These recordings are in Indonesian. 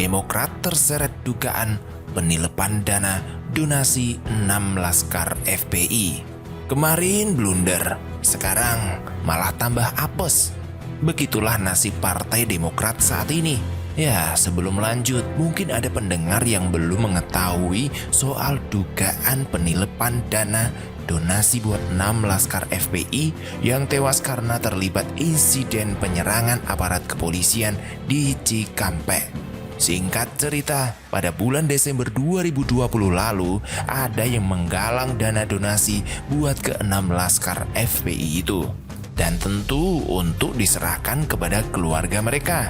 Demokrat terseret dugaan penilepan dana donasi 6 laskar FPI. Kemarin blunder, sekarang malah tambah apes. Begitulah nasib Partai Demokrat saat ini. Ya, sebelum lanjut, mungkin ada pendengar yang belum mengetahui soal dugaan penilepan dana donasi buat 6 laskar FPI yang tewas karena terlibat insiden penyerangan aparat kepolisian di Cikampek. Singkat cerita, pada bulan Desember 2020 lalu, ada yang menggalang dana donasi buat ke-6 laskar FPI itu. Dan tentu untuk diserahkan kepada keluarga mereka.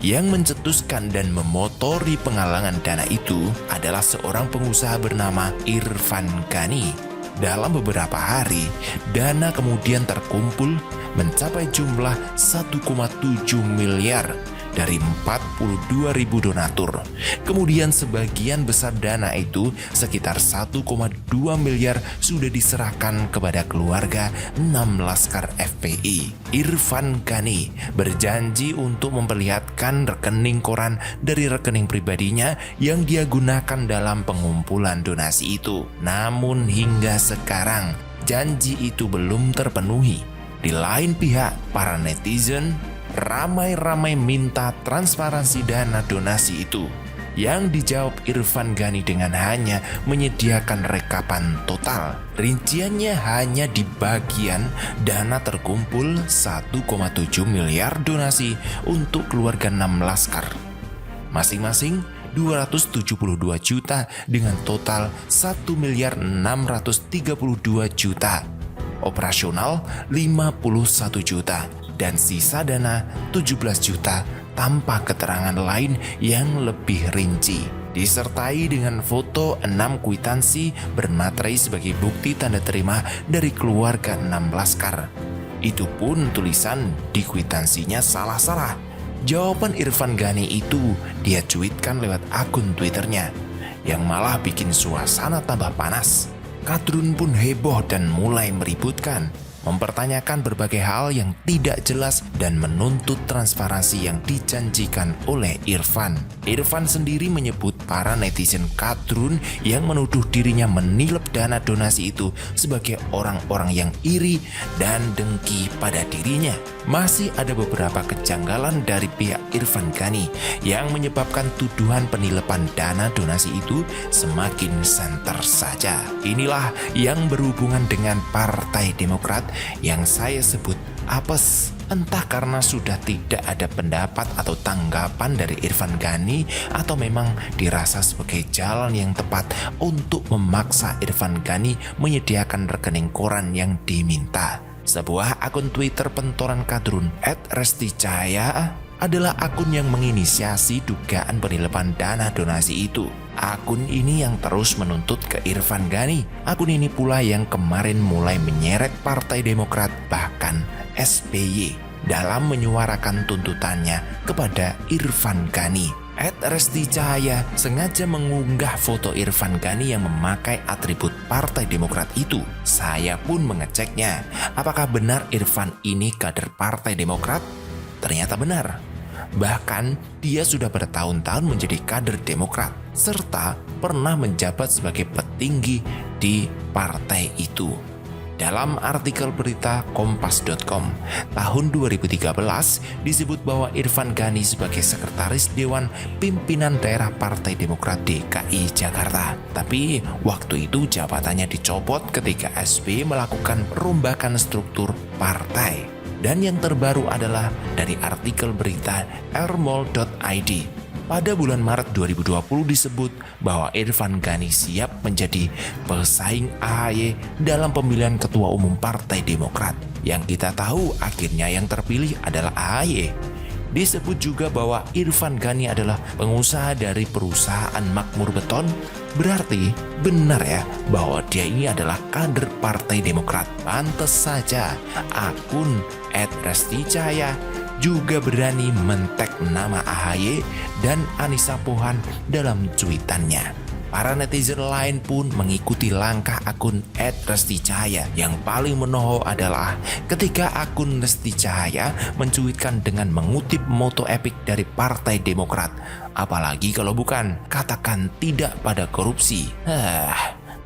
Yang mencetuskan dan memotori penggalangan dana itu adalah seorang pengusaha bernama Irfan Ghani. Dalam beberapa hari, dana kemudian terkumpul mencapai jumlah 1,7 miliar dari 42.000 donatur. Kemudian sebagian besar dana itu, sekitar 1,2 miliar, sudah diserahkan kepada keluarga 6 laskar FPI. Irfan Ghani berjanji untuk memperlihatkan rekening koran dari rekening pribadinya yang dia gunakan dalam pengumpulan donasi itu. Namun hingga sekarang, janji itu belum terpenuhi. Di lain pihak, para netizen ramai-ramai minta transparansi dana donasi itu. Yang dijawab Irfan Ghani dengan hanya menyediakan rekapan total. Rinciannya hanya di bagian dana terkumpul 1,7 miliar donasi untuk keluarga 6 laskar. Masing-masing 272 juta dengan total 1 miliar 632 juta. Operasional 51 juta. Dan sisa dana 17 juta tanpa keterangan lain yang lebih rinci. Disertai dengan foto 6 kwitansi bermaterai sebagai bukti tanda terima dari keluarga 6 laskar. Itu pun tulisan di kwitansinya salah-salah. Jawaban Irfan Ghani itu dia cuitkan lewat akun Twitternya, yang malah bikin suasana tambah panas. Kadrun pun heboh dan mulai meributkan, mempertanyakan berbagai hal yang tidak jelas dan menuntut transparansi yang dijanjikan oleh Irfan. Irfan sendiri menyebut para netizen kadrun yang menuduh dirinya menilep dana donasi itu sebagai orang-orang yang iri dan dengki pada dirinya. Masih ada beberapa kejanggalan dari pihak Irfan Ghani yang menyebabkan tuduhan penilepan dana donasi itu semakin santer saja. Inilah yang berhubungan dengan Partai Demokrat yang saya sebut apes. Entah karena sudah tidak ada pendapat atau tanggapan dari Irfan Ghani, atau memang dirasa sebagai jalan yang tepat untuk memaksa Irfan Ghani menyediakan rekening koran yang diminta. Sebuah akun Twitter pentoran kadrun @resticaya adalah akun yang menginisiasi dugaan penilepan dana donasi itu. Akun ini yang terus menuntut ke Irfan Ghani. Akun ini pula yang kemarin mulai menyeret Partai Demokrat, bahkan SBY, dalam menyuarakan tuntutannya kepada Irfan Ghani. @resticaya sengaja mengunggah foto Irfan Ghani yang memakai atribut Partai Demokrat itu. Saya pun mengeceknya, apakah benar Irfan ini kader Partai Demokrat? Ternyata benar. Bahkan dia sudah bertahun-tahun menjadi kader Demokrat, serta pernah menjabat sebagai petinggi di partai itu. Dalam artikel berita kompas.com tahun 2013 disebut bahwa Irfan Ghani sebagai sekretaris Dewan Pimpinan Daerah Partai Demokrat DKI Jakarta. Tapi waktu itu jabatannya dicopot ketika SBY melakukan perombakan struktur partai. Dan yang terbaru adalah dari artikel berita airmall.id. Pada bulan Maret 2020 disebut bahwa Irfan Ghani siap menjadi pesaing AHY dalam pemilihan Ketua Umum Partai Demokrat. Yang kita tahu akhirnya yang terpilih adalah AHY. Disebut juga bahwa Irfan Ghani adalah pengusaha dari perusahaan Makmur Beton. Berarti benar ya bahwa dia ini adalah kader Partai Demokrat. Pantes saja akun @resticaya juga berani men-tag nama AHY dan Anissa Pohan dalam cuitannya. Para netizen lain pun mengikuti langkah akun @restijaya. Yang paling menohok adalah ketika akun Lesti Cahaya mencuitkan dengan mengutip moto epik dari Partai Demokrat. Apalagi kalau bukan, katakan tidak pada korupsi.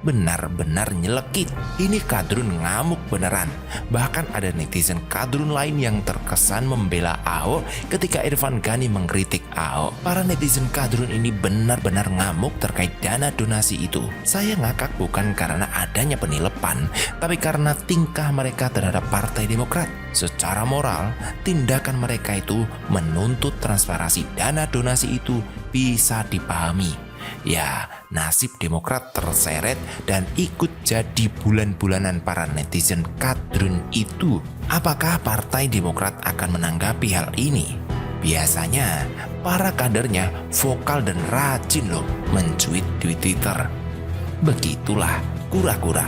Benar-benar nyelekit. Ini kadrun ngamuk beneran. Bahkan ada netizen kadrun lain yang terkesan membela Ahok ketika Irfan Ghani mengkritik Ahok. Para netizen kadrun ini benar-benar ngamuk terkait dana donasi itu. Saya ngakak bukan karena adanya penilepan, tapi karena tingkah mereka terhadap Partai Demokrat. Secara moral, tindakan mereka itu menuntut transparansi dana donasi itu bisa dipahami. Ya, nasib Demokrat terseret dan ikut jadi bulan-bulanan para netizen kadrun itu. Apakah Partai Demokrat akan menanggapi hal ini? Biasanya, para kadernya vokal dan rajin loh mencuit di Twitter. Begitulah kura-kura.